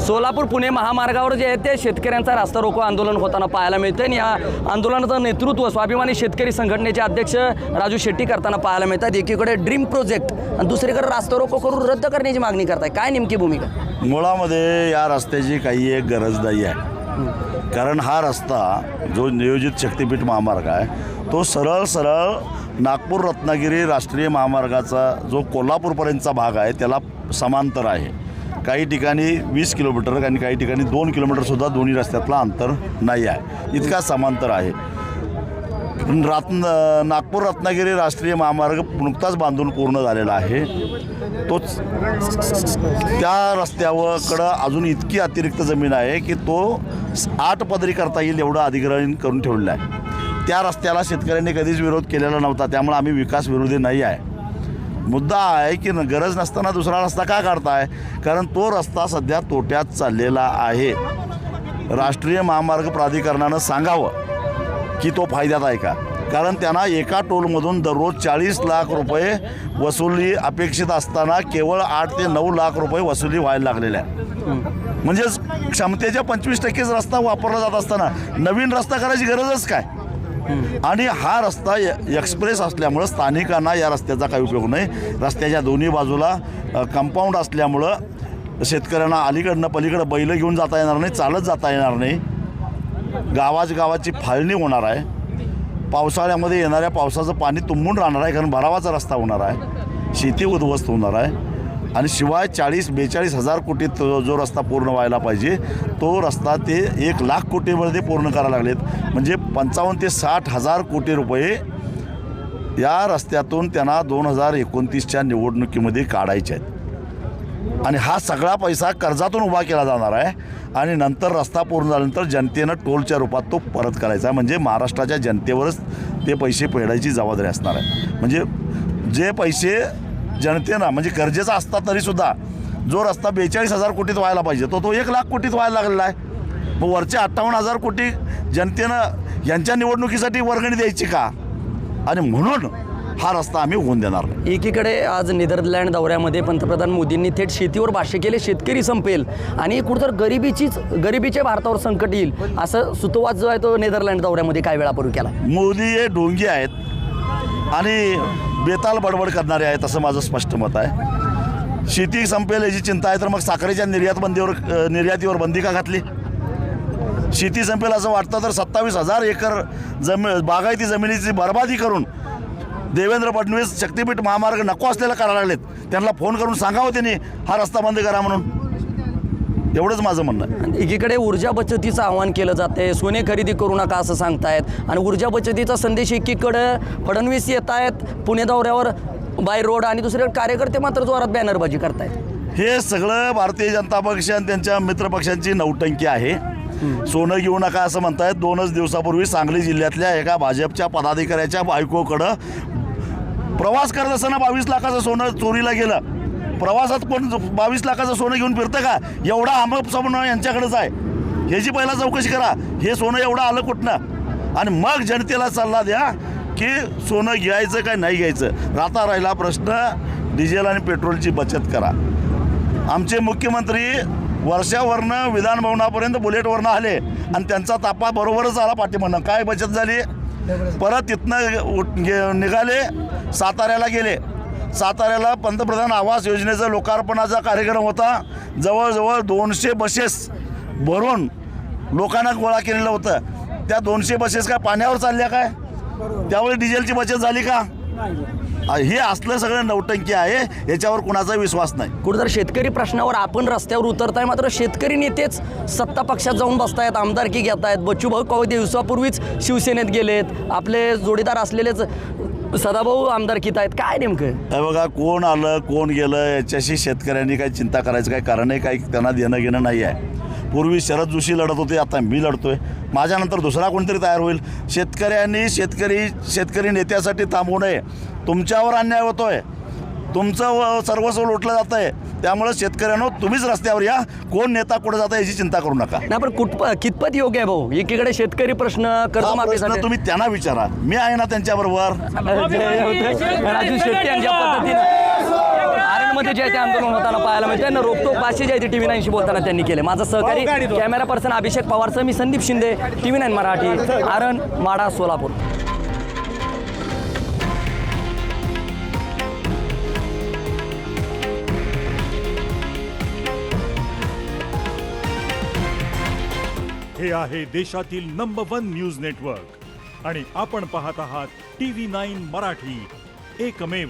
सोलापूर पुणे महामार्गावर जे आहे ते शेतकऱ्यांचा रास्ता रोको आंदोलन होताना पाहायला मिळतं आणि या आंदोलनाचं नेतृत्व स्वाभिमानी शेतकरी संघटनेचे अध्यक्ष राजू शेट्टी करताना पाहायला मिळतात। एकीकडे ड्रीम प्रोजेक्ट आणि दुसरीकडे रास्ता रोको करून रद्द करण्याची मागणी करताय, काय नेमकी भूमिका? मुळामध्ये या रस्त्याची काही एक गरज नाही आहे, कारण हा रस्ता जो नियोजित शक्तीपीठ महामार्ग आहे तो सरळ नागपूर रत्नागिरी राष्ट्रीय महामार्गाचा जो कोल्हापूरपर्यंतचा भाग आहे त्याला समांतर आहे। काही ठिकाणी 20 किलोमीटर आणि काही ठिकाणी 2 किलोमीटरसुद्धा दोन्ही रस्त्यातला अंतर नाही आहे, इतका समांतर आहे। नागपूर रत्नागिरी राष्ट्रीय महामार्ग नुकताच बांधून पूर्ण झालेला आहे। तोच त्या रस्त्याकडं अजून इतकी अतिरिक्त जमीन आहे की तो 8 पदरी करता येईल एवढं अधिग्रहण करून ठेवलेलं आहे। त्या रस्त्याला शेतकऱ्यांनी कधीच विरोध केलेला नव्हता, त्यामुळे आम्ही विकास विरोधी नाही आहे। मुद्दा आहे की गरज नसताना दुसरा रस्ता का काढताय, कारण तो रस्ता सध्या तोट्यात चाललेला आहे। राष्ट्रीय महामार्ग प्राधिकरणानं सांगावं की तो फायद्यात आहे का, कारण त्यांना एका टोलमधून दररोज 40 लाख रुपये वसुली अपेक्षित असताना केवळ 8 ते 9 लाख रुपये वसुली व्हायला लागलेल्या आहे। म्हणजेच क्षमतेच्या 25% रस्ता वापरला जात असताना नवीन रस्ता करायची गरजच काय? आणि हा रस्ता एक्सप्रेस असल्यामुळं स्थानिकांना या रस्त्याचा काही उपयोग नाही। रस्त्याच्या दोन्ही बाजूला कंपाऊंड असल्यामुळं शेतकऱ्यांना अलीकडनं पलीकडं बैल घेऊन जाता येणार नाही, चालत जाता येणार नाही। गावाची फाळणी होणार आहे, पावसाळ्यामध्ये येणाऱ्या पावसाचं पाणी तुंबून राहणार आहे, कारण भरावाचा रस्ता होणार आहे, शेती उद्ध्वस्त होणार आहे। आणि शिवाय 40-42 हजार कोटीत जो रस्ता पूर्ण व्हायला पाहिजे तो रस्ता ते 1 लाख कोटीमध्ये पूर्ण करायला लागलेत। म्हणजे 55 ते 60 हजार कोटी रुपये या रस्त्यातून त्यांना 2029च्या निवडणुकीमध्ये काढायचे आहेत। आणि हा सगळा पैसा कर्जातून उभा केला जाणार आहे आणि नंतर रस्ता पूर्ण झाल्यानंतर जनतेनं टोलच्या रूपात तो परत करायचा आहे। म्हणजे महाराष्ट्राच्या जनतेवरच ते पैसे फेडायची जबाबदारी असणार आहे। म्हणजे जे पैसे जनतेनं म्हणजे गरजेचा असता तरीसुद्धा जो रस्ता 42 हजार कोटीत व्हायला पाहिजे तो 1 लाख कोटीत व्हायला लागलेला आहे। मग वरचे 58 हजार कोटी जनतेनं यांच्या निवडणुकीसाठी वर्गणी द्यायची का? आणि म्हणून हा रस्ता आम्ही होऊन देणार नाही। एकीकडे आज नेदरलँड दौऱ्यामध्ये पंतप्रधान मोदींनी थेट शेतीवर भाष्य केले, शेतकरी संपेल आणि कुठंतर गरिबीच्या भारतावर संकट येईल असं सुतोवाच जो आहे तो नेदरलँड दौऱ्यामध्ये काही वेळापूर्वी केला। मोदी हे ढोंगी आहेत आणि बेताल बडबड करणारे आहेत असं माझं स्पष्ट मत आहे। शेती संपेल याची चिंता आहे तर मग साखरेच्या निर्यातीवर बंदी का घातली? शेती संपेल असं वाटतं तर 27,000 एकर बागायती जमिनीची बर्बादी करून देवेंद्र फडणवीस शक्तीपीठ महामार्ग नको असलेला करायला लागलेत, त्यांना फोन करून सांगावं त्यांनी हा रस्ता बंद करा म्हणून। एवढंच माझं म्हणणं आहे। एकीकडे ऊर्जा बचतीचं आवाहन केलं जाते, सोने खरेदी करू नका असं सांगतायत आणि ऊर्जा बचतीचा संदेश एकीकडे फडणवीस येत आहेत पुणे दौऱ्यावर बाय रोड आणि दुसरीकडे कार्यकर्ते मात्र जोरात बॅनरबाजी करतायत। हे सगळं भारतीय जनता पक्ष आणि त्यांच्या मित्रपक्षांची नौटंकी आहे। सोनं घेऊ नका असं म्हणतायत। 2च दिवसापूर्वी सांगली जिल्ह्यातल्या एका भाजपच्या पदाधिकाऱ्याच्या बायकोकडं प्रवास करत असताना 22 लाखाचं सोनं चोरीला गेलं। प्रवासात कोण 22 लाखाचं सोनं घेऊन फिरतं का? एवढा आमक सोनं यांच्याकडेच आहे, ह्याची पहिला चौकशी करा। हे सोनं एवढं आलं कुठनं? आणि मग जनतेला सल्ला द्या की सोनं घ्यायचं काय नाही घ्यायचं। आता राहिला प्रश्न डिझेल आणि पेट्रोलची बचत करा। आमचे मुख्यमंत्री वर्षावरनं विधानभवनापर्यंत बुलेटवरनं आले आणि त्यांचा तापा बरोबरच आला पाठीमागनं। काय बचत झाली? परत तिथनं निघाले, साताऱ्याला गेले। साताऱ्याला पंतप्रधान आवास योजनेचा लोकार्पणाचा कार्यक्रम होता। जवळजवळ 200 बसेस भरून लोकांना गोळा केलेलं होतं। त्या 200 बसेस काय पाण्यावर चालल्या काय? त्यावेळी डिझेलची बचत झाली का? हे असलं सगळं नौटंकी आहे, याच्यावर कुणाचा विश्वास नाही। कुठेतरी शेतकरी प्रश्नावर आपण रस्त्यावर उतरताय, मात्र शेतकरी नेतेच सत्ता पक्षात जाऊन बसतायत, आमदारकी घेत आहेत। बच्चूभाऊ काही दिवसापूर्वीच शिवसेनेत गेलेत, आपले जोडीदार असलेलेच सदाभाऊ आमदारकीत आहेत। काय नेमकं हे बघा, कोण आलं कोण गेलं याच्याशी शेतकऱ्यांनी काही चिंता करायचं काही कारण आहे? काही त्यांना देणं घेणं नाही आहे। पूर्वी शरद जोशी लढत होते, आता मी लढतोय, माझ्यानंतर दुसरा कोणतरी तयार होईल। शेतकऱ्यांनी शेतकरी नेत्यासाठी थांबू नये। तुमच्यावर अन्याय होतोय, तुमचं सर्वस्व लुटलं जातं आहे, त्यामुळे शेतकऱ्यांनो तुम्हीच रस्त्यावर या। कोण नेता कुठे जाता याची चिंता करू नका। नाही पण कितपत योग्य आहे भाऊ? एकीकडे शेतकरी प्रश्न कर्जमाफीसाठी तुम्ही त्यांना विचारा, मी आहे ना त्यांच्याबरोबर। राजू शेट्टी यांच्या पद्धतीने पायामध्ये जे आहे ते आंदोलन होताना पाहायला मिळते आणि रोकटोक भाषे जे आहे ते TV 9शी बोलताना त्यांनी केले. माझं सहकारी कॅमेरा पर्सन अभिषेक पवारसह मी संदीप शिंदे, TV 9 मराठी, आरण, माढा, सोलापूर. हे आहे देशातील नंबर 1 न्यूज नेटवर्क आणि आपण पाहत आहात TV 9 मराठी, एकमेव.